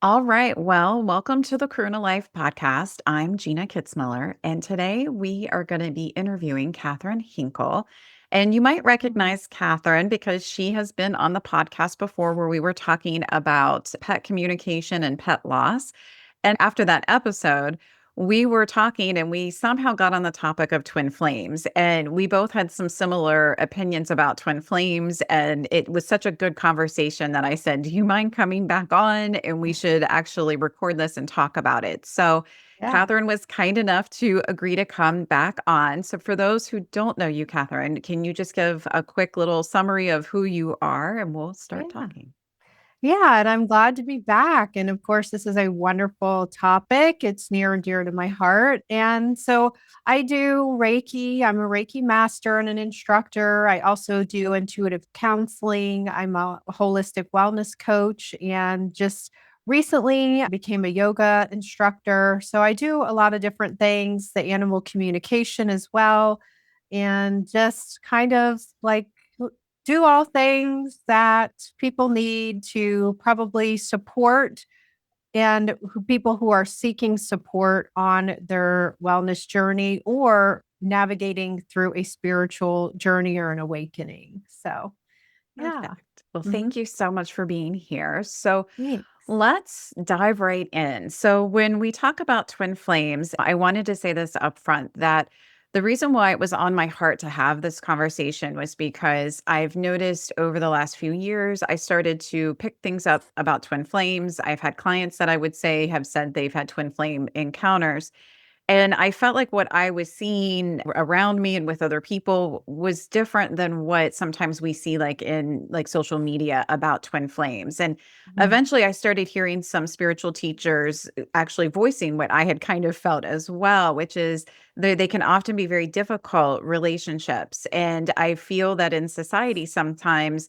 All right. Well, welcome to the Karuna Life Podcast. I'm Gina Kitzmiller, and today we are going to be interviewing Catherine Hinkle. And you might recognize Catherine because she has been on the podcast before where we were talking about pet communication and pet loss. And after that episode, we were talking and we somehow got on the topic of twin flames. And we both had some similar opinions about twin flames. And it was such a good conversation that I said, do you mind coming back on? And we should actually record this and talk about it. So, Yeah. Catherine was kind enough to agree to come back on. So, for those who don't know you, Catherine, can you just give a quick little summary of who you are and we'll start Yeah. talking? Yeah. And I'm glad to be back. And of course, this is a wonderful topic. It's near and dear to my heart. And so I do Reiki. I'm a Reiki master and an instructor. I also do intuitive counseling. I'm a holistic wellness coach and just recently I became a yoga instructor. So I do a lot of different things, the animal communication as well. And just kind of like do all things that people need to probably support and people who are seeking support on their wellness journey or navigating through a spiritual journey or an awakening. So, yeah. Perfect. Well, Mhm. thank you so much for being here. So, Thanks. let's dive right in. So, when we talk about twin flames, I wanted to say this up front that the reason why it was on my heart to have this conversation was because I've noticed over the last few years, I started to pick things up about twin flames. I've had clients that I would say have said they've had twin flame encounters. And I felt like what I was seeing around me and with other people was different than what sometimes we see like in like social media about twin flames. And Mhm. eventually I started hearing some spiritual teachers actually voicing what I had kind of felt as well, which is they can often be very difficult relationships. And I feel that in society sometimes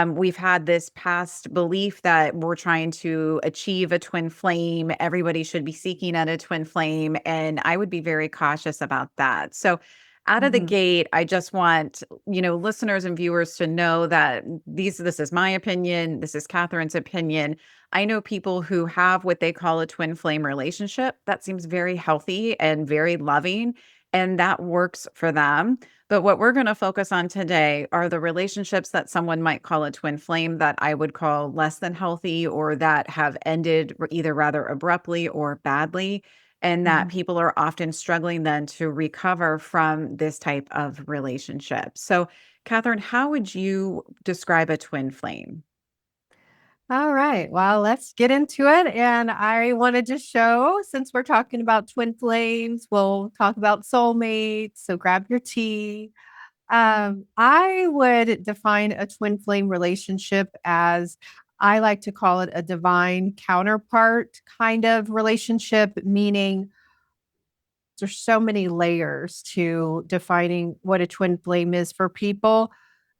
we've had this past belief that we're trying to achieve a twin flame. Everybody should be seeking out a twin flame. And I would be very cautious about that. So, out of the Mhm. gate, I just want, listeners and viewers to know that this is my opinion. This is Catherine's opinion. I know people who have what they call a twin flame relationship. That seems very healthy and very loving, and that works for them. But what we're going to focus on today are the relationships that someone might call a twin flame that I would call less than healthy or that have ended either rather abruptly or badly. And that Mhm. people are often struggling then to recover from this type of relationship. So, Catherine, how would you describe a twin flame? All right. Well, let's get into it. And I wanted to show, since we're talking about twin flames, we'll talk about soulmates. So grab your tea. I would define a twin flame relationship as I like to call it a divine counterpart kind of relationship, meaning there's so many layers to defining what a twin flame is for people.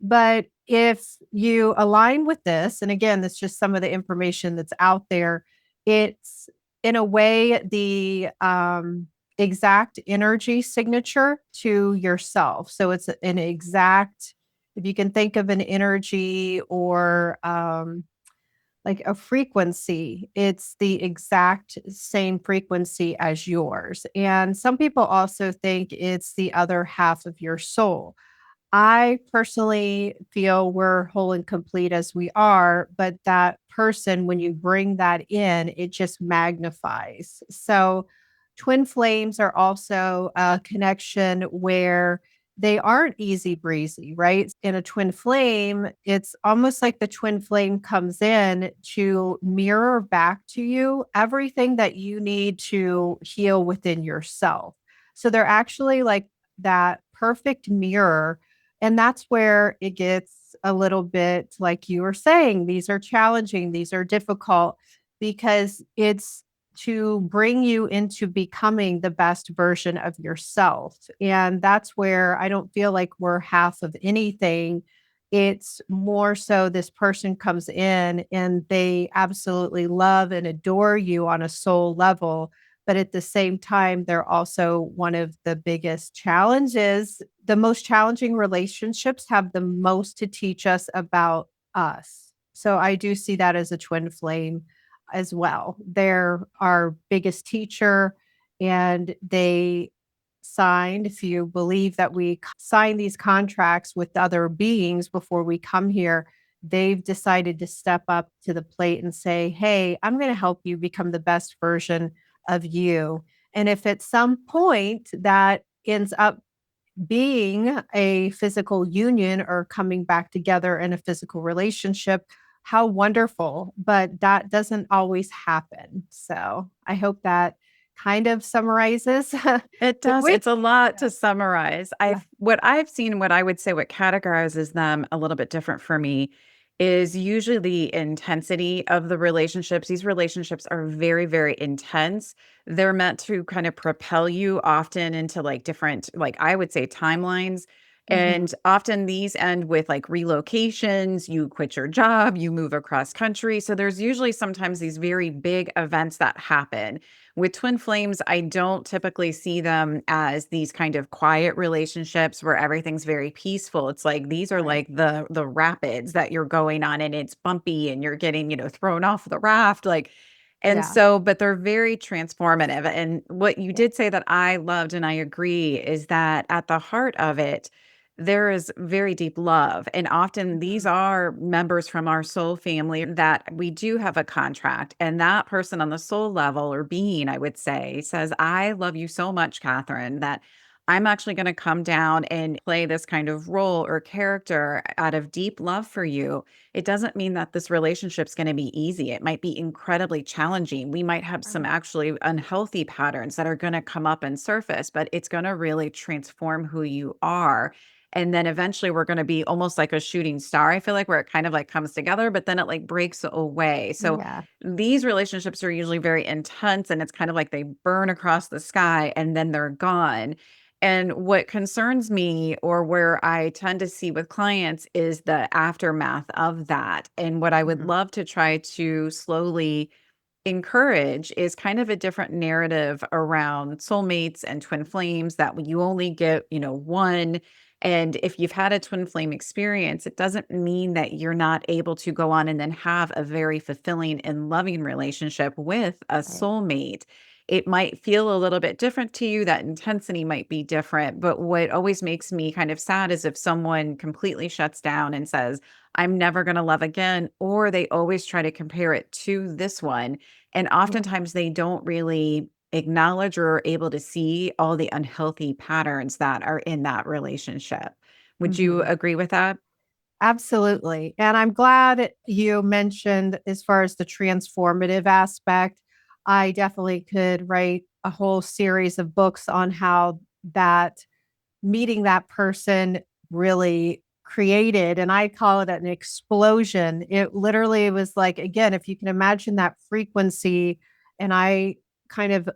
But if you align with this, and again, that's just some of the information that's out there, it's in a way the exact energy signature to yourself. So it's an exact, if you can think of an energy or like a frequency, it's the exact same frequency as yours. And some people also think it's the other half of your soul. I personally feel we're whole and complete as we are, but that person, when you bring that in, it just magnifies. So, twin flames are also a connection where they aren't easy breezy, right? In a twin flame, it's almost like the twin flame comes in to mirror back to you everything that you need to heal within yourself. So, they're actually like that perfect mirror, and that's where it gets a little bit like you were saying, these are challenging, these are difficult because it's to bring you into becoming the best version of yourself. And that's where I don't feel like we're half of anything. It's more so this person comes in and they absolutely love and adore you on a soul level, but at the same time, they're also one of the biggest challenges. The most challenging relationships have the most to teach us about us. So I do see that as a twin flame. as well. They're our biggest teacher, and they signed, if you believe that we sign these contracts with other beings before we come here, they've decided to step up to the plate and say, "Hey, I'm going to help you become the best version of you." And if at some point that ends up being a physical union or coming back together in a physical relationship, how wonderful. But that doesn't always happen. So I hope that kind of summarizes It the does. way. It's a lot to summarize. Yeah. I've seen, what I would say, what categorizes them a little bit different for me is usually the intensity of the relationships. These relationships are very, very intense. They're meant to kind of propel you often into like different, like I would say, timelines. Mhm. And often these end with like relocations, you quit your job, you move across country. So there's usually sometimes these very big events that happen. With twin flames, I don't typically see them as these kind of quiet relationships where everything's very peaceful. It's like these are Right. like the rapids that you're going on, and it's bumpy and you're getting, thrown off the raft, like. And Yeah. so, but they're very transformative. And what you Yeah. did say that I loved and I agree is that at the heart of it, there is very deep love. And often these Mhm. are members from our soul family that we do have a contract. And that person on the soul level, or being, I would say, says, "I love you so much, Catherine, that I'm actually going to come down and play this kind of role or character out of deep love for you." It doesn't mean that this relationship's going to be easy. It might be incredibly challenging. We might have some Right. actually unhealthy patterns that are going to come up and surface, but it's going to really transform who you are. And then eventually we're going to be almost like a shooting star. I feel like, where it kind of like comes together, but then it like breaks away. So Yeah. these relationships are usually very intense, and it's kind of like they burn across the sky and then they're gone. And what concerns me, or where I tend to see with clients, is the aftermath of that. And what I would Mhm. love to try to slowly encourage is kind of a different narrative around soulmates and twin flames, that you only get, one. And if you've had a twin flame experience, it doesn't mean that you're not able to go on and then have a very fulfilling and loving relationship with a Right. soulmate. It might feel a little bit different to you. That intensity might be different. But what always makes me kind of sad is if someone completely shuts down and says, "I'm never going to love again," or they always try to compare it to this one. And Yeah. oftentimes they don't really acknowledge or are able to see all the unhealthy patterns that are in that relationship. Would you Mhm. agree with that? Absolutely. And I'm glad you mentioned as far as the transformative aspect. I definitely could write a whole series of books on how that meeting that person really created, and I call it an explosion. It literally was like, again, if you can imagine that frequency, and I kind of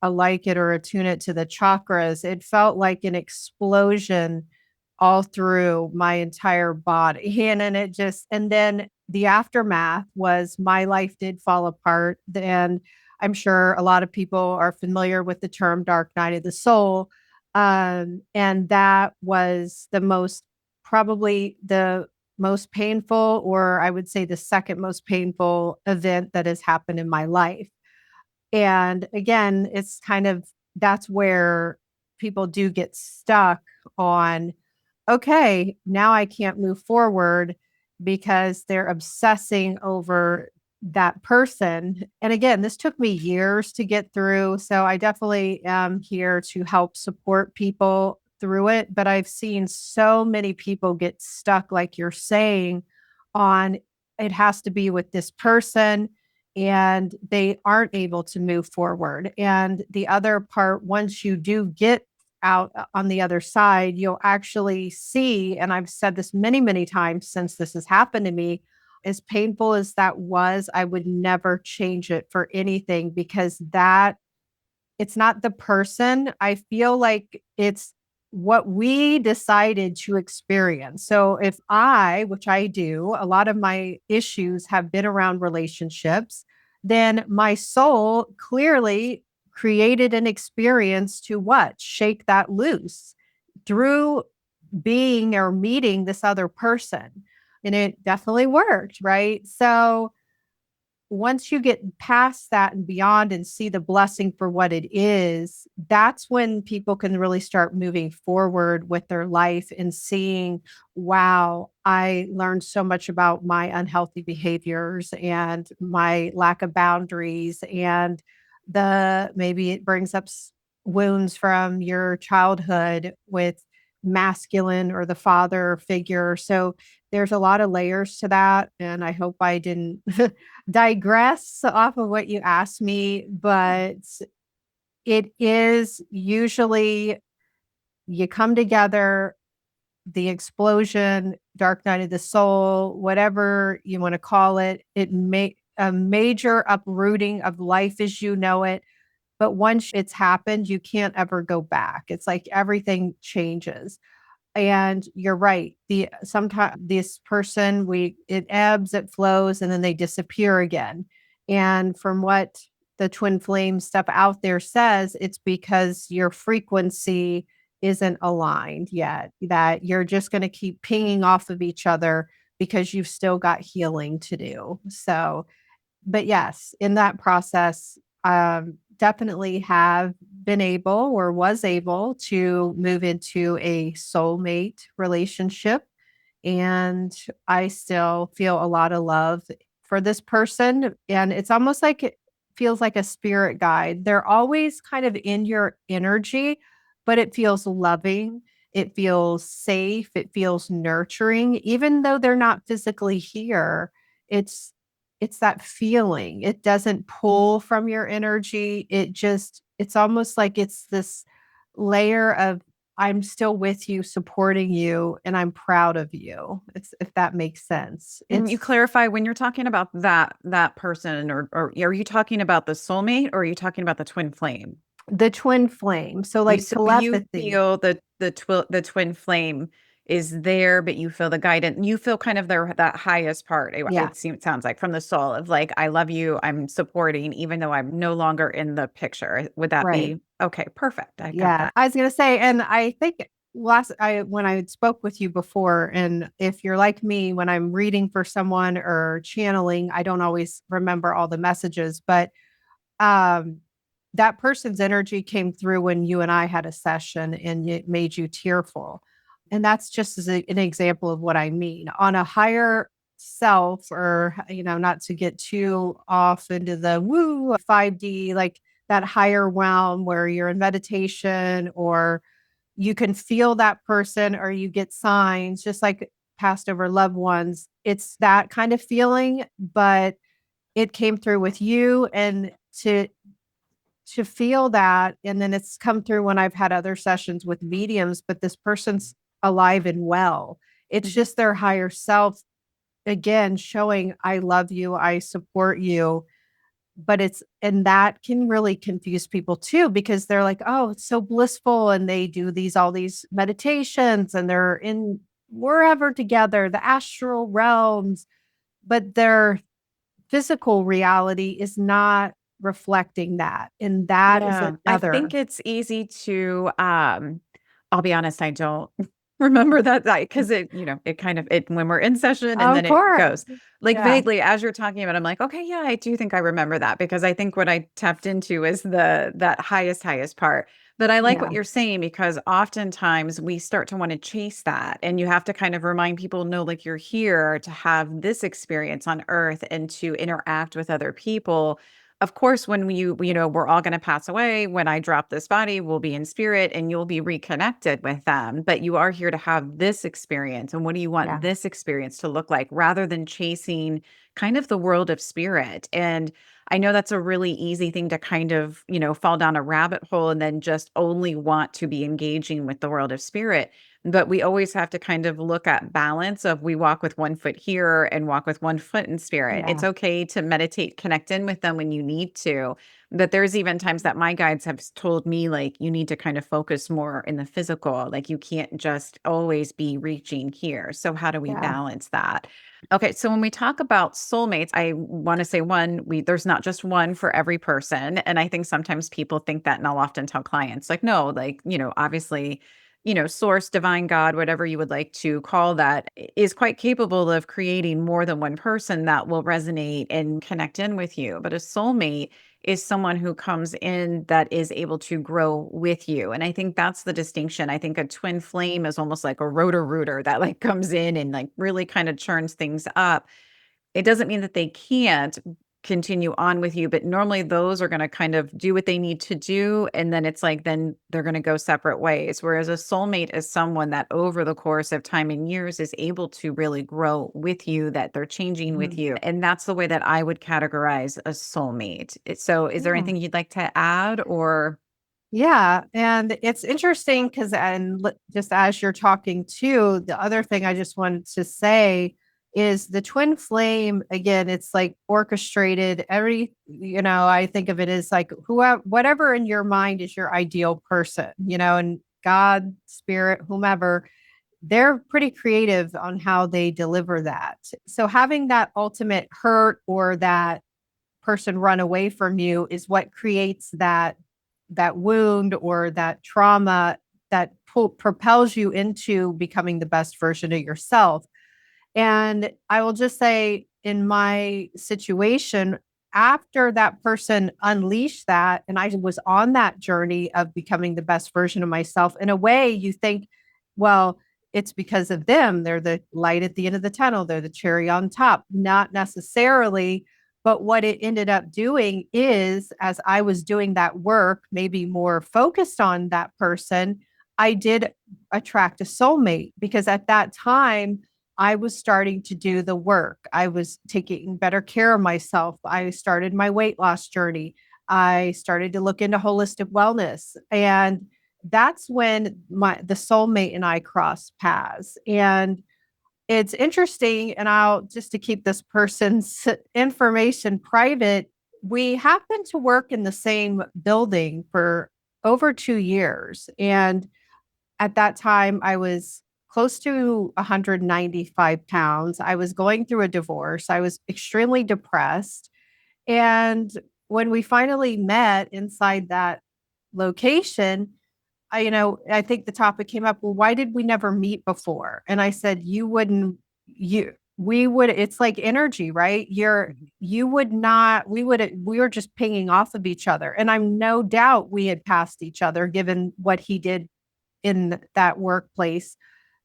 like it or attune it to the chakras, it felt like an explosion all through my entire body. And then and then the aftermath was my life did fall apart. And I'm sure a lot of people are familiar with the term dark night of the soul. And that was probably the most painful, or I would say the second most painful event that has happened in my life. And again, it's kind of that's where people do get stuck on, okay, now I can't move forward because they're obsessing over that person. And again, this took me years to get through. So I definitely am here to help support people through it. But I've seen so many people get stuck, like you're saying, on it has to be with this person, and they aren't able to move forward. And the other part, once you do get out on the other side, you'll actually see, and I've said this many, many times since this has happened to me, as painful as that was, I would never change it for anything, because that it's not the person. I feel like it's what we decided to experience. So if which I do, a lot of my issues have been around relationships, then my soul clearly created an experience to what? Shake that loose through being or meeting this other person. And it definitely worked, right? So once you get past that and beyond and see the blessing for what it is, that's when people can really start moving forward with their life and seeing, wow, I learned so much about my unhealthy behaviors and my lack of boundaries. And the maybe it brings up wounds from your childhood with masculine or the father figure. So there's a lot of layers to that. And I hope I didn't digress off of what you asked me, but it is usually you come together, the explosion, dark night of the soul, whatever you want to call it, it may a major uprooting of life as you know it. But once it's happened, you can't ever go back. It's like everything changes. And you're right. The sometimes this person we it ebbs, it flows, and then they disappear again. And from what the twin flame stuff out there says, it's because your frequency isn't aligned yet, that you're just going to keep pinging off of each other because you've still got healing to do. So but yes, in that process, definitely have been able or was able to move into a soulmate relationship. And I still feel a lot of love for this person. And it's almost like it feels like a spirit guide. They're always kind of in your energy, but it feels loving. It feels safe. It feels nurturing, even though they're not physically here. It's it's that feeling. It doesn't pull from your energy. It's almost like it's this layer of I'm still with you, supporting you, and I'm proud of you. It's if that makes sense. And you It's clarify when you're talking about that person, or are you talking about the soulmate, or are you talking about the twin flame? the twin flame. So You like so you telepathy. feel the twin flame is there, but you feel the guidance. You feel kind of their that highest part. Yeah, It sounds like from the soul of like, I love you, I'm supporting, even though I'm no longer in the picture. Would that right. be okay? Perfect. I got Yeah. that. I was gonna say, and I think last I when I spoke with you before, and if you're like me, when I'm reading for someone or channeling, I don't always remember all the messages, but um that person's energy came through when you and I had a session and it made you tearful. And that's just as an example of what I mean. On a higher self, or, not to get too off into the woo 5D, like that higher realm where you're in meditation or you can feel that person or you get signs, just like passed over loved ones. It's that kind of feeling, but it came through with you. And to feel that, and then it's come through when I've had other sessions with mediums, but this person's alive and well. It's Mhm. just their higher self again showing I love you, I support you. But it's and that can really confuse people too because they're like, "Oh, it's so blissful," and they do these all these meditations and they're in wherever together, the astral realms, but their physical reality is not reflecting that. And that is Yeah, I think another. it's easy to, I'll be honest, I don't remember that because it kind of it when we're in session and Of then it course. goes. Like Yeah. vaguely as you're talking about, I'm like, okay, yeah, I do think I remember that because I think what I tapped into is that highest part. But I like what Yeah. you're saying because oftentimes we start to want to chase that. And you have to kind of remind people, no, like you're here to have this experience on earth and to interact with other people. Of course, when we're all going to pass away. When I drop this body, we'll be in spirit and you'll be reconnected with them. But you are here to have this experience. And what do you want Yeah. this experience to look like rather than chasing kind of the world of spirit? And I know that's a really easy thing to kind of, fall down a rabbit hole and then just only want to be engaging with the world of spirit. But we always have to kind of look at balance of we walk with one foot here and walk with one foot in spirit. It's Yeah. okay to meditate, connect in with them when you need to. But there's even times that my guides have told me, like, you need to kind of focus more in the physical. Like, you can't just always be reaching here. So, how do we Yeah. balance that? Okay, so when we talk about soulmates, I want to say one, there's not just one for every person. And I think sometimes people think that, and I'll often tell clients, like, no, like, obviously source, divine God, whatever you would like to call that, is quite capable of creating more than one person that will resonate and connect in with you. But a soulmate is someone who comes in that is able to grow with you. And I think that's the distinction. I think a twin flame is almost like a rotor rooter that like comes in and like really kind of churns things up. It doesn't mean that they can't continue on with you, but normally those are gonna kind of do what they need to do, and then it's like then they're gonna go separate ways, whereas a soulmate is someone that over the course of time and years is able to really grow with you, that they're changing with Mhm. you, and that's the way that I would categorize a soulmate. So is there Yeah. anything you'd like to add or Yeah, and it's interesting because, just as you're talking too, the other thing I just wanted to say is the twin flame. Again, it's like orchestrated. I think of it as like whoever, whatever in your mind is your ideal person, and God, spirit, whomever, they're pretty creative on how they deliver that. So having that ultimate hurt or that person run away from you is what creates that wound or that trauma that propels you into becoming the best version of yourself. And I will just say, in my situation, after that person unleashed that, and I was on that journey of becoming the best version of myself, in a way, you think, well, it's because of them. They're the light at the end of the tunnel, they're the cherry on top. Not necessarily. But what it ended up doing is, as I was doing that work, maybe more focused on that person, I did attract a soulmate because at that time, I was starting to do the work. I was taking better care of myself. I started my weight loss journey. I started to look into holistic wellness. And that's when the soulmate and I crossed paths. And it's interesting, and I'll just to keep this person's information private, we happened to work in the same building for over 2 years. And at that time, I was close to 195 pounds. I was going through a divorce. I was extremely depressed. And when we finally met inside that location, I think the topic came up, well, why did we never meet before? And I said, you wouldn't, we would, it's like energy, right? You would not, we were just pinging off of each other. And I'm no doubt we had passed each other given what he did in that workplace.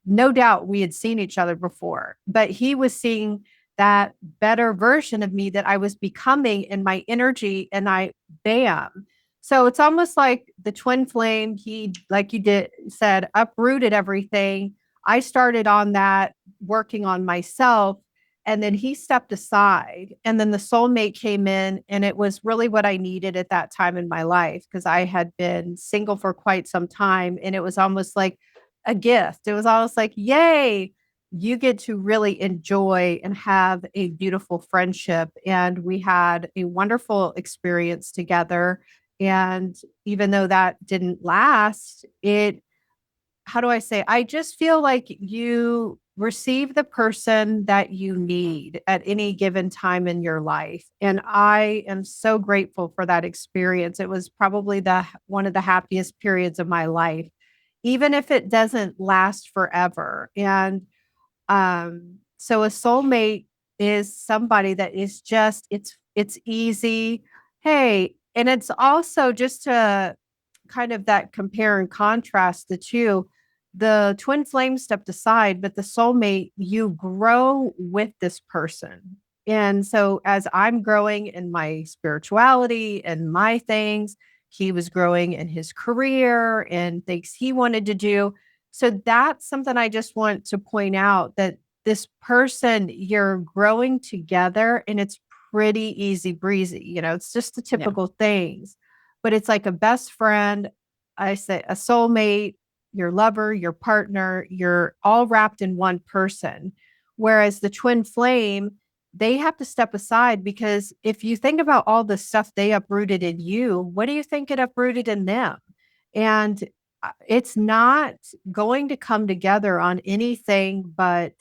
No doubt we had seen each other before, but he was seeing that better version of me that I was becoming in my energy, and bam. So it's almost like the twin flame, he, like you did said, uprooted everything. I started on that, working on myself, and then he stepped aside, and then the soulmate came in, and it was really what I needed at that time in my life because I had been single for quite some time, and it was almost like a gift. It was almost like, yay, you get to really enjoy and have a beautiful friendship. And we had a wonderful experience together. And even though that didn't last, how do I say? I just feel like you receive the person that you need at any given time in your life. And I am so grateful for that experience. It was probably the one of the happiest periods of my life, even if it doesn't last forever. And so a soulmate is somebody that is just it's easy. Hey, and it's also just to kind of that compare and contrast the two. The twin flame stepped aside, but the soulmate, you grow with this person. And so as I'm growing in my spirituality and my things, he was growing in his career and things he wanted to do. So that's something I just want to point out, that this person, you're growing together and it's pretty easy breezy. It's just the yeah. typical things, but it's like a best friend. I say a soulmate, your lover, your partner, you're all wrapped in one person. Whereas the twin flame, they have to step aside because if you think about all the stuff they uprooted in you, what do you think it uprooted in them? And it's not going to come together on anything but,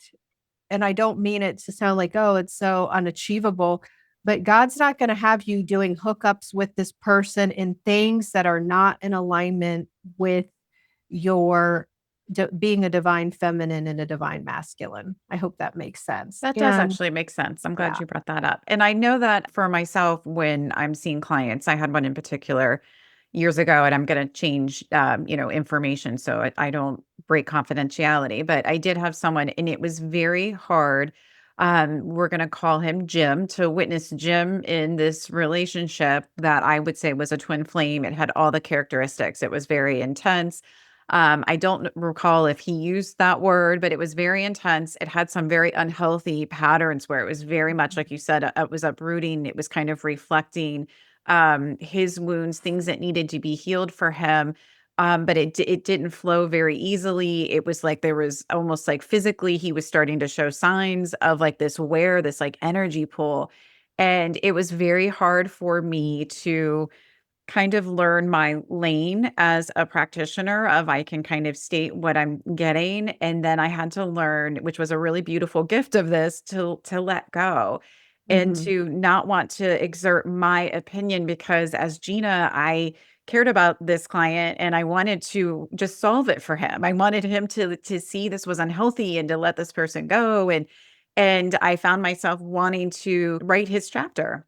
and I don't mean it to sound like, oh, it's so unachievable, but God's not going to have you doing hookups with this person in things that are not in alignment with your being a divine feminine and a divine masculine. I hope that makes sense. That does And actually make sense. I'm glad yeah. you brought that up. And I know that for myself, when I'm seeing clients, I had one in particular years ago, and I'm going to change, information so I don't break confidentiality. But I did have someone, and it was very hard. We're going to call him Jim, to witness Jim in this relationship that I would say was a twin flame. It had all the characteristics. It was very intense. I don't recall if he used that word, but it was very intense. It had some very unhealthy patterns where it was very much like you said, it was uprooting. It was kind of reflecting his wounds, things that needed to be healed for him. But it didn't flow very easily. It was like there was almost like physically he was starting to show signs of like this wear, this like energy pull. And it was very hard for me to kind of learn my lane as a practitioner of I can kind of state what I'm getting, and then I had to learn, which was a really beautiful gift of this, to let go and Mhm. to not want to exert my opinion, because as Gina, I cared about this client and I wanted to just solve it for him. I wanted him to see this was unhealthy and to let this person go, and I found myself wanting to write his chapter.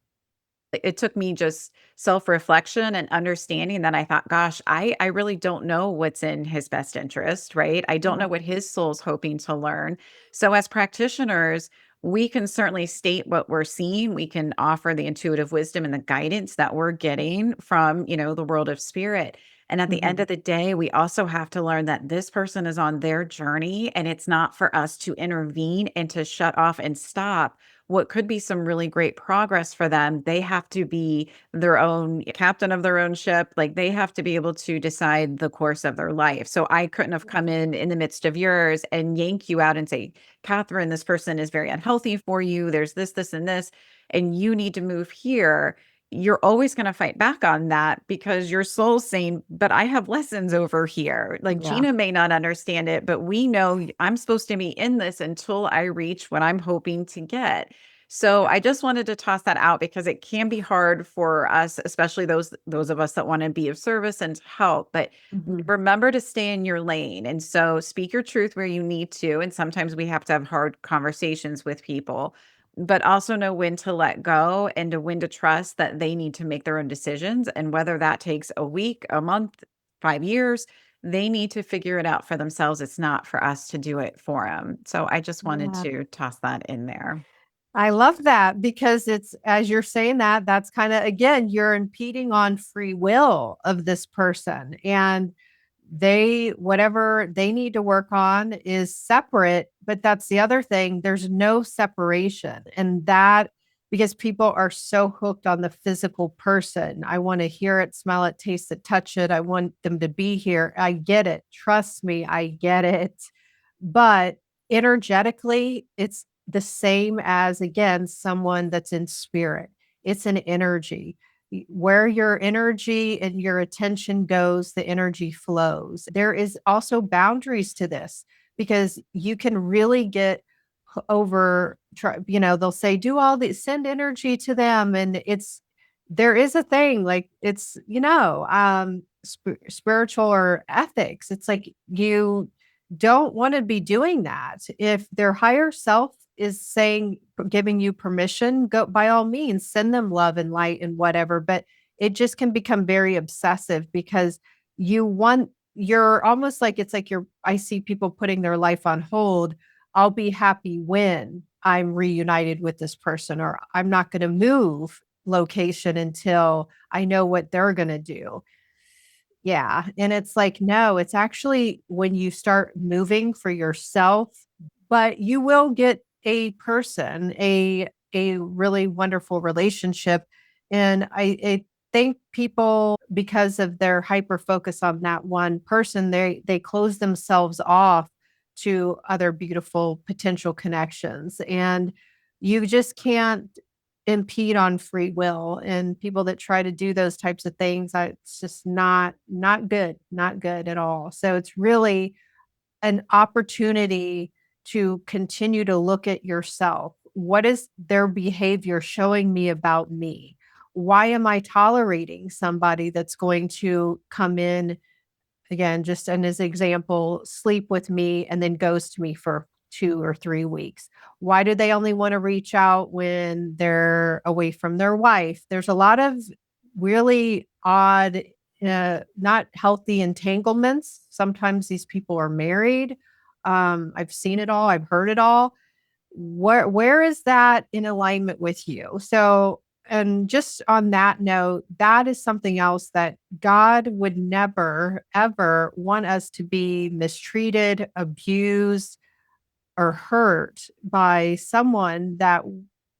It took me just self-reflection and understanding that I thought, gosh, I really don't know what's in his best interest, right? I don't know Mhm. what his soul's hoping to learn. So as practitioners, we can certainly state what we're seeing. We can offer the intuitive wisdom and the guidance that we're getting from, the world of spirit. And at the end Mhm. of the day, we also have to learn that this person is on their journey, and it's not for us to intervene and to shut off and stop what could be some really great progress for them. They have to be their own captain of their own ship. Like they have to be able to decide the course of their life. So I couldn't have come in the midst of yours and yank you out and say, Catherine, this person is very unhealthy for you. There's this, and this, and you need to move here. You're always going to fight back on that because your soul's saying, but I have lessons over here. Like Yeah. Gina may not understand it, but we know I'm supposed to be in this until I reach what I'm hoping to get. So Yeah. I just wanted to toss that out because it can be hard for us, especially those of us that want to be of service and to help. But Mhm. remember to stay in your lane. And so speak your truth where you need to. And sometimes we have to have hard conversations with people, but also know when to let go and to when to trust that they need to make their own decisions. And whether that takes a week, a month, 5 years, they need to figure it out for themselves. It's not for us to do it for them. So I just wanted Yeah. to toss that in there. I love that because it's as you're saying that, that's kind of again, you're impeding on free will of this person. And they, whatever they need to work on is separate. But that's the other thing, there's no separation. And that, because people are so hooked on the physical person. I want to hear it, smell it, taste it, touch it. I want them to be here. I get it. Trust me, I get it. But energetically, it's the same as, again, someone that's in spirit. It's an energy. Where your energy and your attention goes, the energy flows. There is also boundaries to this because you can really get over, they'll say, do all these, send energy to them. And there is a thing like spiritual or ethics. It's like you don't want to be doing that. If their higher self is saying, giving you permission, go by all means, send them love and light and whatever. But it just can become very obsessive because you're almost like, it's like I see people putting their life on hold. I'll be happy when I'm reunited with this person, or I'm not going to move location until I know what they're going to do. Yeah. And it's like, no, it's actually when you start moving for yourself, but you will get a person, a really wonderful relationship. And I think people, because of their hyper focus on that one person, they close themselves off to other beautiful potential connections. And you just can't impede on free will, and people that try to do those types of things, it's just not good, not good at all. So it's really an opportunity to continue to look at yourself. What is their behavior showing me about me? Why am I tolerating somebody that's going to come in again, just and as example, sleep with me and then ghost me for 2 or 3 weeks. Why do they only want to reach out when they're away from their wife? There's a lot of really odd, not healthy entanglements. Sometimes these people are married. I've seen it all. I've heard it all. Where is that in alignment with you? So, and just on that note, that is something else that God would never ever want us to be mistreated, abused, or hurt by someone that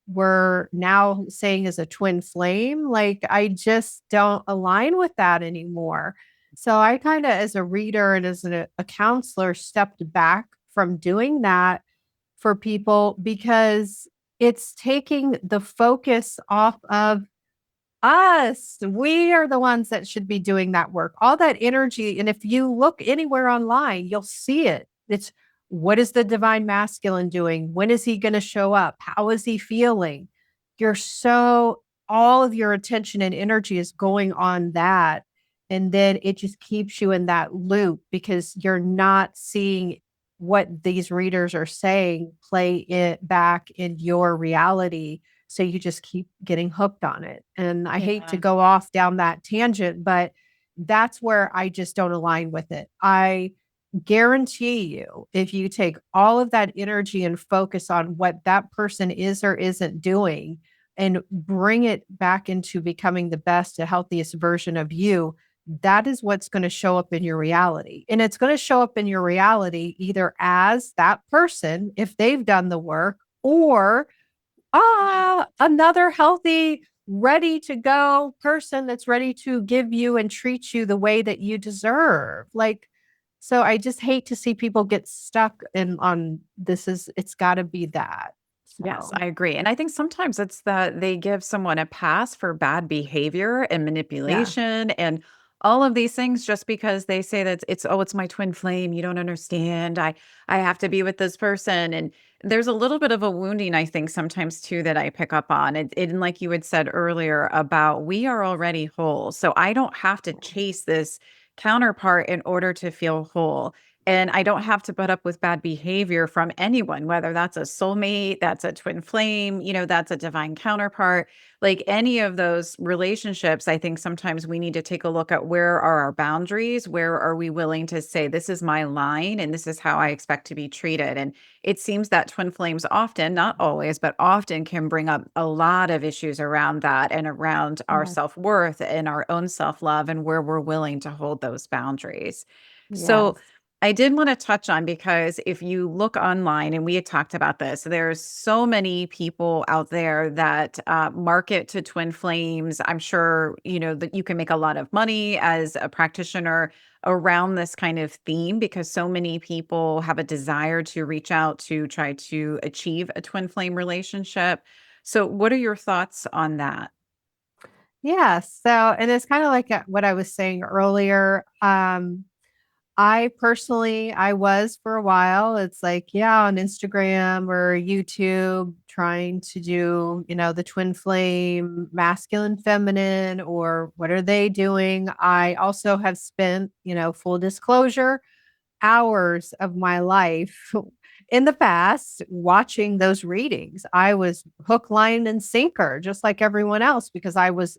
we're now saying is a twin flame. Like, I just don't align with that anymore. So I kind of, as a reader and as a counselor, stepped back from doing that for people because it's taking the focus off of us. We are the ones that should be doing that work. All that energy. And if you look anywhere online, you'll see it. It's what is the divine masculine doing? When is he going to show up? How is he feeling? You're so, all of your attention and energy is going on that. And then it just keeps you in that loop because you're not seeing what these readers are saying play it back in your reality, so you just keep getting hooked on it. And I hate to Yeah. go off down that tangent, but that's where I just don't align with it. I guarantee you, if you take all of that energy and focus on what that person is or isn't doing and bring it back into becoming the best, the healthiest version of you, that is what's going to show up in your reality. And it's going to show up in your reality either as that person, if they've done the work, or another healthy, ready to go person that's ready to give you and treat you the way that you deserve. Like, so I just hate to see people get stuck in on this is it's got to be that. Yes, So, I agree. And I think sometimes it's that they give someone a pass for bad behavior and yeah. manipulation and all of these things just because they say that it's oh, it's my twin flame. You don't understand. I have to be with this person. And there's a little bit of a wounding, I think, sometimes too, that I pick up on. And like you had said earlier about we are already whole. So I don't have to chase this counterpart in order to feel whole. And I don't have to put up with bad behavior from anyone, whether that's a soulmate, that's a twin flame, that's a divine counterpart. Like any of those relationships, I think sometimes we need to take a look at where are our boundaries? Where are we willing to say, this is my line and this is how I expect to be treated? And it seems that twin flames often, not always, but often can bring up a lot of issues around that and around our Yes. self worth and our own self love and where we're willing to hold those boundaries. So, Yes. I did want to touch on because if you look online, and we had talked about this, there's so many people out there that market to twin flames. I'm sure that you can make a lot of money as a practitioner around this kind of theme because so many people have a desire to reach out to try to achieve a twin flame relationship. So, what are your thoughts on that? Yeah. So, and it's kind of like what I was saying earlier. I personally, I was for a while. It's like, yeah, on Instagram or YouTube, trying to do, the twin flame, masculine, feminine, or what are they doing? I also have spent, full disclosure, hours of my life in the past watching those readings. I was hook, line, and sinker, just like everyone else, because I was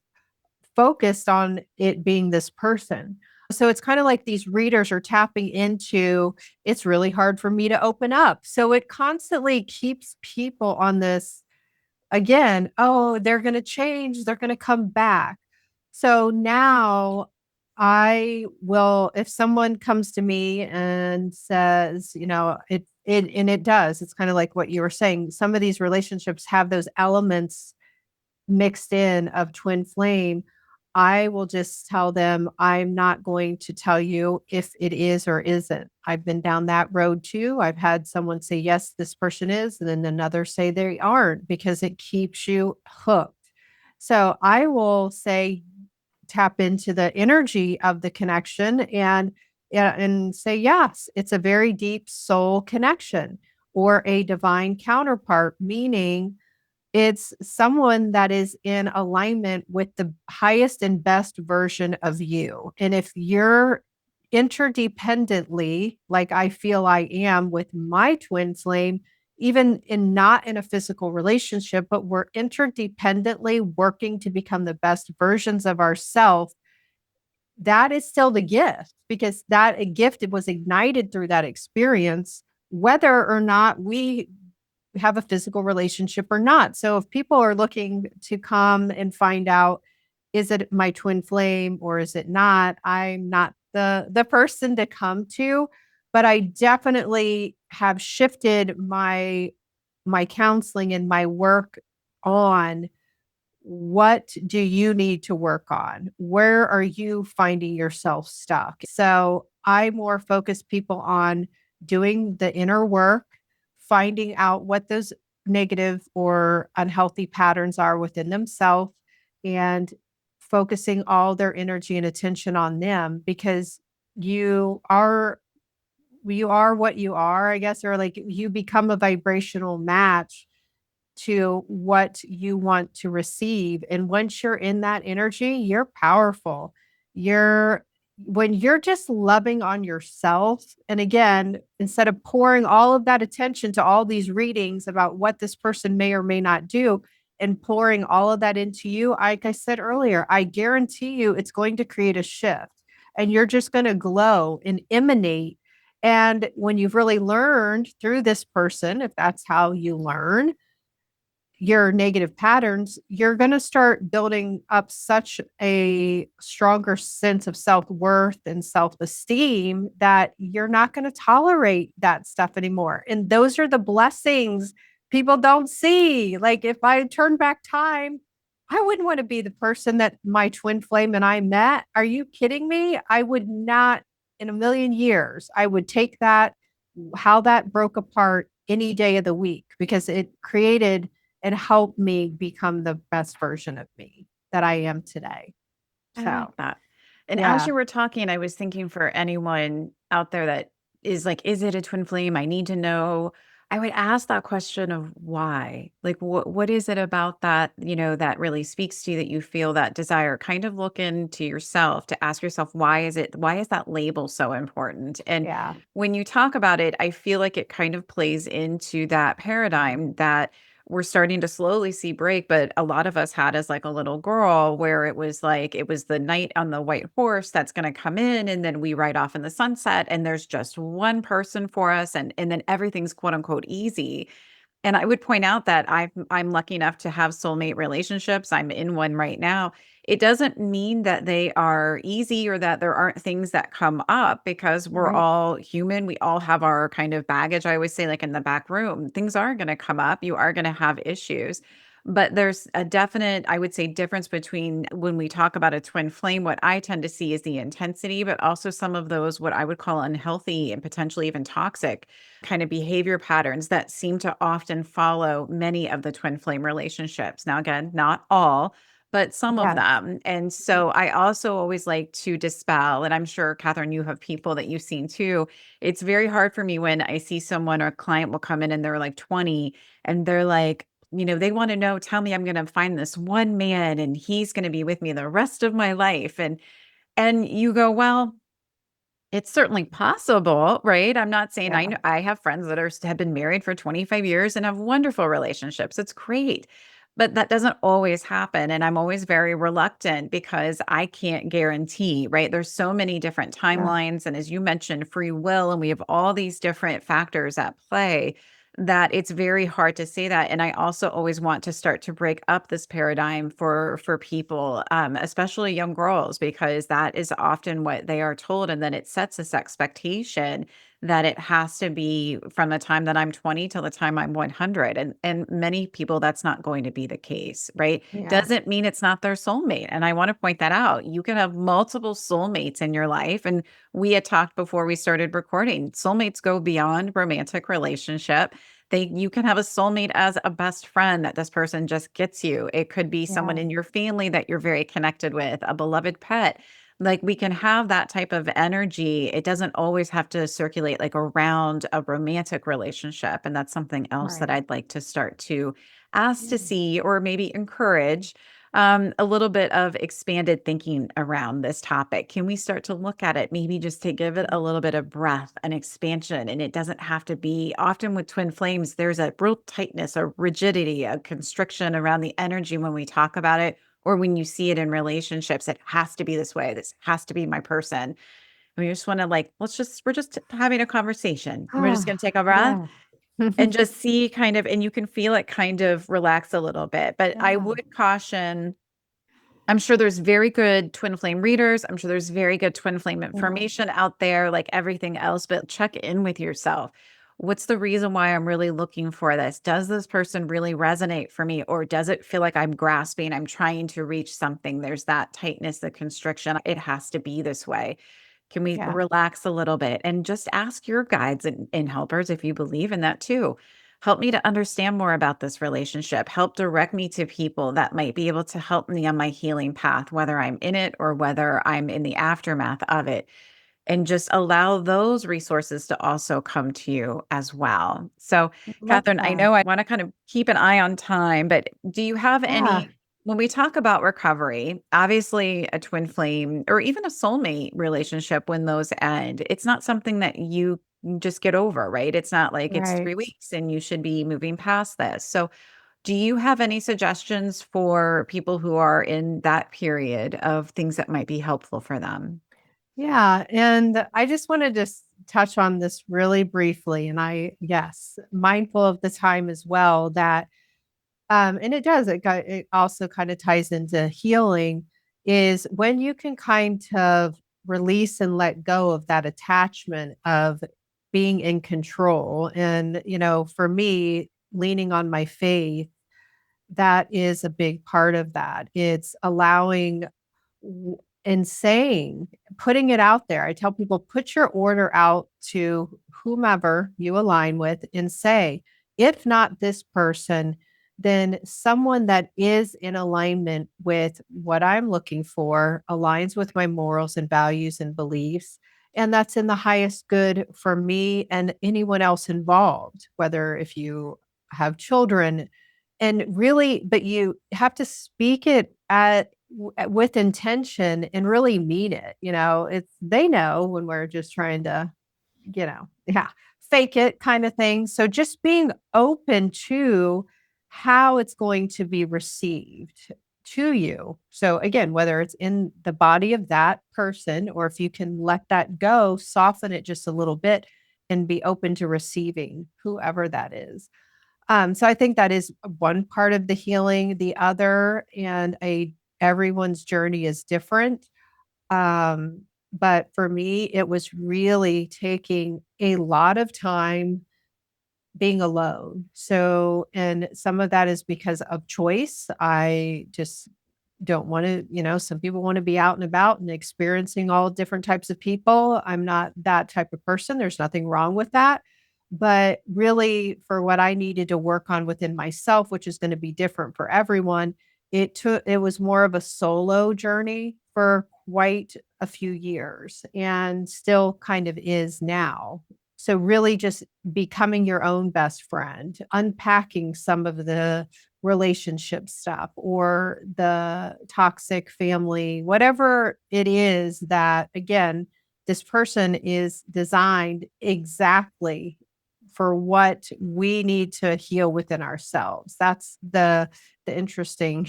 focused on it being this person. So it's kind of like these readers are tapping into it's really hard for me to open up. So it constantly keeps people on this again, oh, they're going to change, they're going to come back. So now I will, if someone comes to me and says, and it does, it's kind of like what you were saying. Some of these relationships have those elements mixed in of twin flame. I will just tell them, I'm not going to tell you if it is or isn't. I've been down that road too. I've had someone say, yes, this person is, and then another say they aren't because it keeps you hooked. So I will say, tap into the energy of the connection and yeah, and say, yes, it's a very deep soul connection or a divine counterpart, meaning it's someone that is in alignment with the highest and best version of you. And if you're interdependently, like I feel I am with my twin flame, even in not in a physical relationship, but we're interdependently working to become the best versions of ourselves. That is still the gift because that a gift it was ignited through that experience, whether or not we have a physical relationship or not. So if people are looking to come and find out, is it my twin flame or is it not? I'm not the person to come to, but I definitely have shifted my counseling and my work on what do you need to work on? Where are you finding yourself stuck? So I more focus people on doing the inner work, finding out what those negative or unhealthy patterns are within themselves, and focusing all their energy and attention on them because you are you are what you are, I guess, or like you become a vibrational match to what you want to receive. And once you're in that energy, you're powerful. You're when you're just loving on yourself. And again, instead of pouring all of that attention to all these readings about what this person may or may not do and pouring all of that into you, like I said earlier, I guarantee you it's going to create a shift and you're just going to glow and emanate. And when you've really learned through this person, if that's how you learn, your negative patterns, you're going to start building up such a stronger sense of self worth and self esteem that you're not going to tolerate that stuff anymore. And those are the blessings people don't see. Like, if I turn back time, I wouldn't want to be the person that my twin flame and I met. Are you kidding me? I would not in a million years. I would take that, how that broke apart any day of the week because it created and help me become the best version of me that I am today. I like So, that. And as yeah, you were talking, I was thinking for anyone out there that is like, is it a twin flame? I need to know. I would ask that question of why. Like, what is it about that, that really speaks to you that you feel that desire? Kind of look into yourself to ask yourself, why is that label so important? And yeah, when you talk about it, I feel like it kind of plays into that paradigm that we're starting to slowly see break, but a lot of us had as like a little girl where it was like it was the knight on the white horse that's going to come in and then we ride off in the sunset and there's just one person for us and then everything's quote unquote easy. And I would point out that I'm lucky enough to have soulmate relationships. I'm in one right now. It doesn't mean that they are easy or that there aren't things that come up because we're right. all human. We all have our kind of baggage. I always say, like in the back room, things are going to come up. You are going to have issues. But there's a definite, I would say, difference between when we talk about a twin flame. What I tend to see is the intensity, but also some of those, what I would call unhealthy and potentially even toxic kind of behavior patterns that seem to often follow many of the twin flame relationships. Now, again, not all, but some of Yes. them. And so I also always like to dispel, and I'm sure, Catherine, you have people that you've seen too. It's very hard for me when I see someone or a client will come in and they're like 20 and they're like, they want to know, tell me I'm going to find this one man and he's going to be with me the rest of my life. And you go, well, it's certainly possible, right? I'm not saying Yeah. I have friends that have been married for 25 years and have wonderful relationships. It's great. But that doesn't always happen. And I'm always very reluctant because I can't guarantee, right? There's so many different Yeah. timelines. And as you mentioned, free will, and we have all these different factors at play that it's very hard to say that. And I also always want to start to break up this paradigm for people, especially young girls, because that is often what they are told. And then it sets this expectation that it has to be from the time that I'm 20 till the time I'm 100. And many people, that's not going to be the case, right? Yeah. Doesn't mean it's not their soulmate. And I want to point that out. You can have multiple soulmates in your life. And we had talked before we started recording, soulmates go beyond romantic relationship. You can have a soulmate as a best friend that this person just gets you. It could be someone Yeah. in your family that you're very connected with, a beloved pet. Like we can have that type of energy. It doesn't always have to circulate like around a romantic relationship. And that's something else that Right. I'd like to start to ask to Yeah. see or maybe encourage. a little bit of expanded thinking around this topic. Can we start to look at it, maybe just to give it a little bit of breath and expansion? And it doesn't have to be, often with twin flames, there's a real tightness, a rigidity, a constriction around the energy when we talk about it, or when you see it in relationships. It has to be this way. This has to be my person. We just want to like, we're just having a conversation. We're just going to Ah, take a breath yeah. and just see kind of, and you can feel it kind of relax a little bit. But I Yeah. would caution, I'm sure there's very good twin flame readers. I'm sure there's very good twin flame Yeah. information out there, like everything else, but check in with yourself. What's the reason why I'm really looking for this? Does this person really resonate for me? Or does it feel like I'm grasping? I'm trying to reach something. There's that tightness, the constriction. It has to be this way. Can we Yeah. relax a little bit and just ask your guides and helpers if you believe in that too? Help me to understand more about this relationship. Help direct me to people that might be able to help me on my healing path, whether I'm in it or whether I'm in the aftermath of it, and just allow those resources to also come to you as well. So, Love Catherine, I that. know I want to kind of keep an eye on time, but do you have Yeah. any, when we talk about recovery, obviously a twin flame or even a soulmate relationship, when those end, it's not something that you just get over, right? It's not like it's Right. 3 weeks and you should be moving past this. So, do you have any suggestions for people who are in that period of things that might be helpful for them? Yeah, and I just wanna just touch on this really briefly, and yes, mindful of the time as well that, and it does, it also kinda ties into healing, is when you can kind of release and let go of that attachment of being in control, and, for me, leaning on my faith, that is a big part of that. It's allowing and saying, putting it out there. I tell people, put your order out to whomever you align with and say, if not this person, then someone that is in alignment with what I'm looking for, aligns with my morals and values and beliefs. And that's in the highest good for me and anyone else involved, whether if you have children, and really, but you have to speak it with intention and really mean it. It's they know when we're just trying to, yeah, fake it kind of thing. So just being open to how it's going to be received to you. So again, whether it's in the body of that person or if you can let that go, soften it just a little bit and be open to receiving whoever that is. So I think that is one part of the healing. The other, and everyone's journey is different. Um, but for me, it was really taking a lot of time being alone. So, and some of that is because of choice. I just don't want to, some people want to be out and about and experiencing all different types of people. I'm not that type of person. There's nothing wrong with that. But really, for what I needed to work on within myself, which is going to be different for everyone, it was more of a solo journey for quite a few years and still kind of is now. So really just becoming your own best friend, unpacking some of the relationship stuff or the toxic family, whatever it is that, again, this person is designed exactly for what we need to heal within ourselves. That's the interesting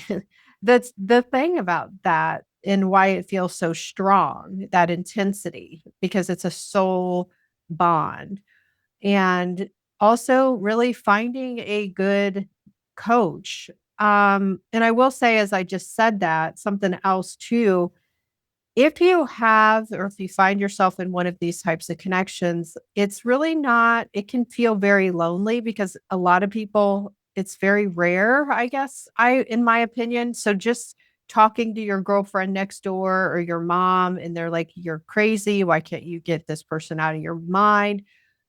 that's the thing about that and why it feels so strong, that intensity, because it's a soul bond. And also really finding a good coach. And I will say, as I just said that, something else too, if you have or if you find yourself in one of these types of connections, it's really not, it can feel very lonely because a lot of people, it's very rare, I guess, in my opinion. So just talking to your girlfriend next door or your mom, and they're like, you're crazy. Why can't you get this person out of your mind?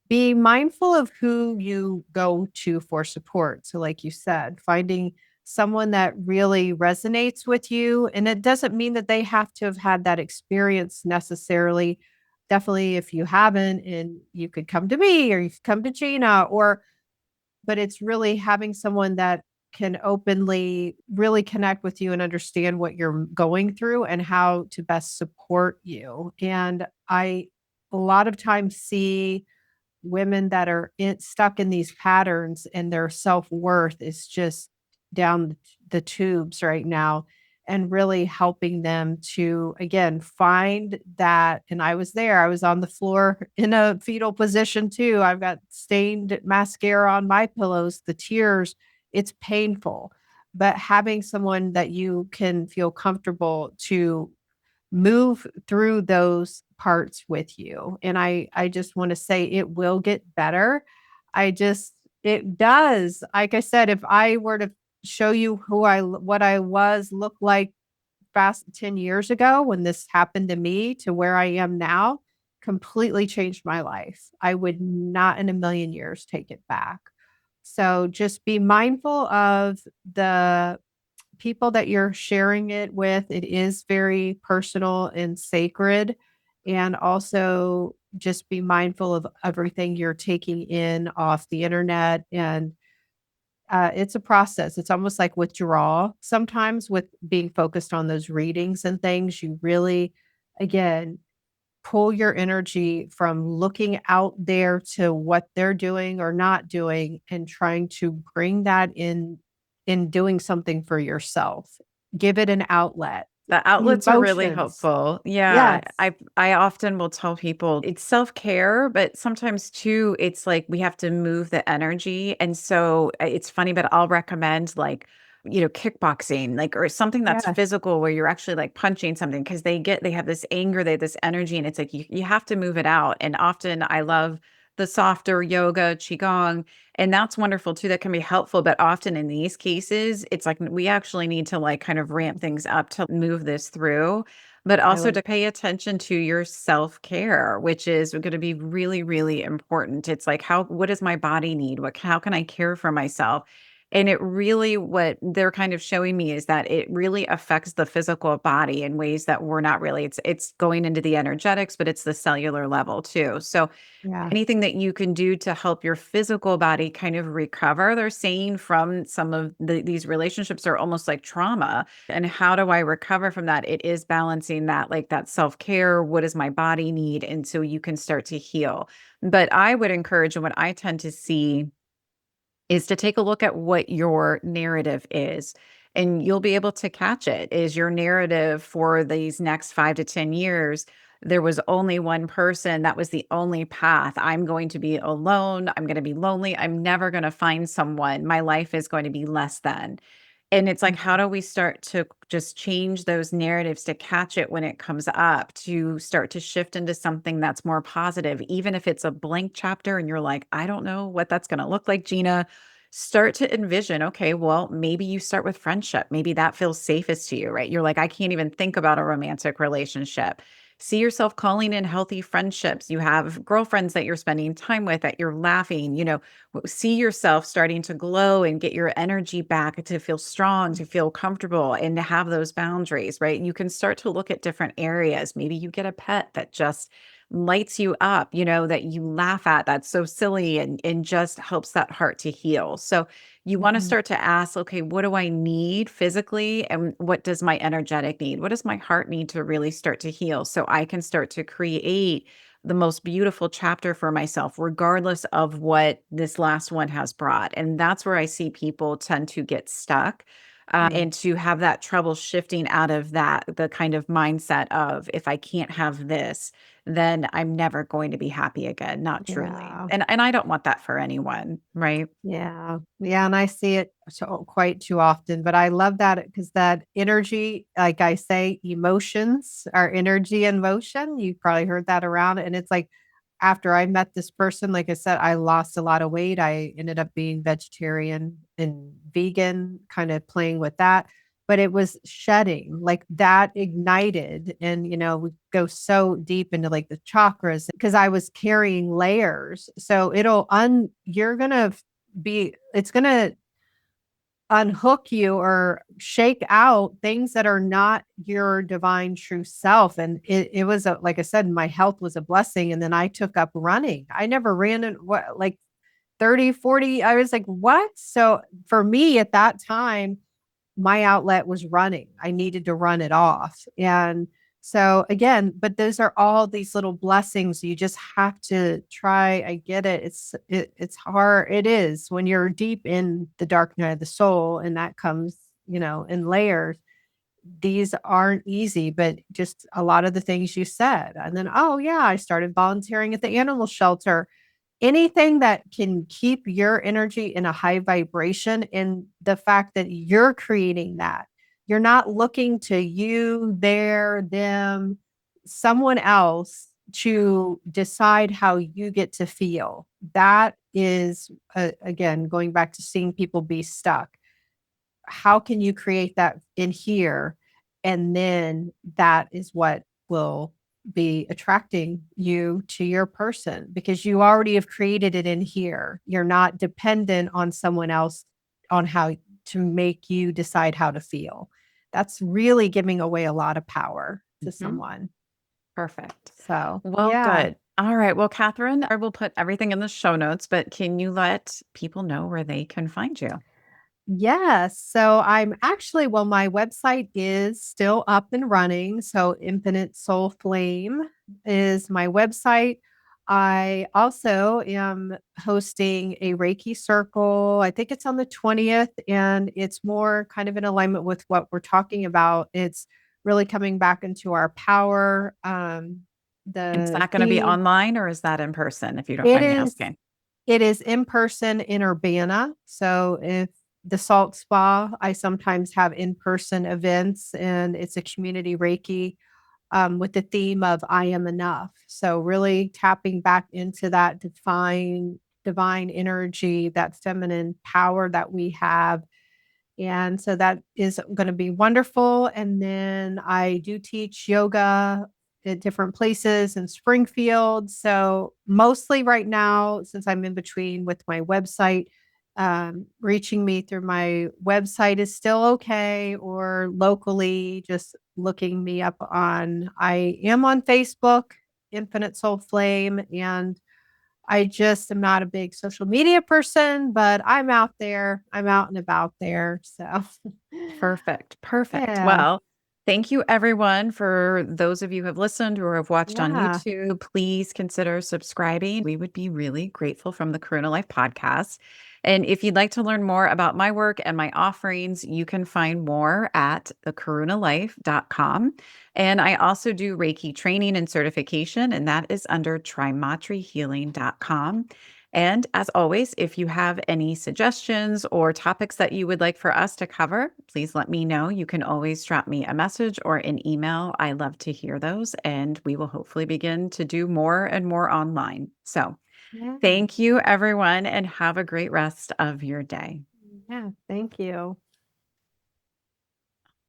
Be mindful of who you go to for support. So, like you said, finding someone that really resonates with you. And it doesn't mean that they have to have had that experience necessarily. Definitely, if you haven't, and you could come to me or you could come to Gina, but it's really having someone that can openly really connect with you and understand what you're going through and how to best support you. And I a lot of times see women that are stuck in these patterns and their self-worth is just down the tubes right now, and really helping them to again find that. And I was there, I was on the floor in a fetal position too. I've got stained mascara on my pillows, the tears, it's painful, but having someone that you can feel comfortable to move through those parts with you. And I just want to say it will get better. I just it does. Like I said, if I were to show you what I was look like fast 10 years ago when this happened to me to where I am now, completely changed my life. I would not in a million years take it back. So just be mindful of the people that you're sharing it with. It is very personal and sacred. And also just be mindful of everything you're taking in off the internet. And it's a process. It's almost like withdrawal. Sometimes with being focused on those readings and things, you really, again, pull your energy from looking out there to what they're doing or not doing and trying to bring that in doing something for yourself. Give it an outlet. The outlets are really Emotions. helpful. Yeah, Yes. I often will tell people it's self-care, but sometimes too, it's like we have to move the energy. And so it's funny, but I'll recommend like, kickboxing, like, or something that's Yes. physical where you're actually like punching something because they have this anger, they have this energy, and it's like you have to move it out. And often I love the softer yoga, qigong, and that's wonderful too. That can be helpful. But often in these cases, it's like we actually need to like kind of ramp things up to move this through, but I also would to pay attention to your self-care, which is going to be really, really important. It's like, what does my body need? How can I care for myself? And it really, what they're kind of showing me is that it really affects the physical body in ways that we're not really, it's going into the energetics, but it's the cellular level too. So yeah. anything that you can do to help your physical body kind of recover. They're saying from some of these relationships are almost like trauma. And how do I recover from that? It is balancing that, like that self care. What does my body need? And so you can start to heal. But I would encourage, and what I tend to see is to take a look at what your narrative is. And you'll be able to catch it. Is your narrative for these next 5 to 10 years? There was only one person. That was the only path. I'm going to be alone. I'm going to be lonely. I'm never going to find someone. My life is going to be less than. And it's like, how Mhm. do we start to just change those narratives to catch it when it comes up, to start to shift into something that's more positive, even if it's a blank chapter and you're like, I don't know what that's going to look like, Gina. Start to envision, okay, well, maybe you start with friendship. Maybe that feels safest to you, right? You're like, I can't even think about a romantic relationship. See yourself calling in healthy friendships. You have girlfriends that you're spending time with, that you're laughing, see yourself starting to glow and get your energy back to feel strong, to feel comfortable, and to have those boundaries, right? You can start to look at different areas. Maybe you get a pet that just lights you up, that you laugh at, that's so silly, and just helps that heart to heal. So you want to Mhm. start to ask, okay, what do I need physically? And what does my energetic need? What does my heart need to really start to heal? So I can start to create the most beautiful chapter for myself, regardless of what this last one has brought. And that's where I see people tend to get stuck. Mm. And to have that trouble shifting out of that, the kind of mindset of if I can't have this, then I'm never going to be happy again. Not truly. Yeah. And I don't want that for anyone, right? Yeah. Yeah, and I see it so quite too often, but I love that because that energy, like I say, emotions are energy and motion. You've probably heard that around. And it's like after I met this person, like I said, I lost a lot of weight. I ended up being vegetarian and vegan, kind of playing with that. But it was shedding, like that ignited. And, we go so deep into like the chakras because I was carrying layers. So you're going to it's going to unhook you or shake out things that are not your divine true self. And it was like I said, my health was a blessing. And then I took up running. I never ran in what like 30, 40. I was like, what? So for me at that time, my outlet was running. I needed to run it off. And so again, but those are all these little blessings. You just have to try. I get it. It's hard. It is when you're deep in the dark night of the soul, and that comes, in layers. These aren't easy, but just a lot of the things you said. And then, oh yeah, I started volunteering at the animal shelter. Anything that can keep your energy in a high vibration, and the fact that you're creating that. You're not looking to you, there, them, someone else to decide how you get to feel. That is, again, going back to seeing people be stuck. How can you create that in here? And then that is what will be attracting you to your person, because you already have created it in here. You're not dependent on someone else on how to make you decide how to feel. That's really giving away a lot of power to Mhm. someone. Perfect. So, Well, yeah. good. All right. Well, Catherine, I will put everything in the show notes, but can you let people know where they can find you? Yes. So I'm actually, well, my website is still up and running. So Infinite Soul Flame is my website. I also am hosting a Reiki circle. I think it's on the 20th, and it's more kind of in alignment with what we're talking about. It's really coming back into our power. Is The that going to be theme, online or is that in person, if you don't it mind me is asking? it is in person in Urbana. So if the Salt Spa, I sometimes have in-person events, and it's a community Reiki with the theme of I am enough. So really tapping back into that divine energy, that feminine power that we have. And so that is going to be wonderful. And then I do teach yoga at different places in Springfield. So mostly right now, since I'm in between with my website, reaching me through my website is still okay, or locally, just looking me up on, I am on Facebook, Infinite Soul Flame, and I just am not a big social media person, but I'm out there. I'm out and about there. So, Perfect. Perfect. yeah. Well, thank you everyone. For those of you who have listened or have watched on Yeah. YouTube, please consider subscribing. We would be really grateful from the Karuna Life Podcast. And if you'd like to learn more about my work and my offerings, you can find more at thekarunalife.com. And I also do Reiki training and certification, and that is under trimatrihealing.com. And as always, if you have any suggestions or topics that you would like for us to cover, please let me know. You can always drop me a message or an email. I love to hear those, and we will hopefully begin to do more and more online. So, Yeah. thank you, everyone, and have a great rest of your day. Yeah. Thank you.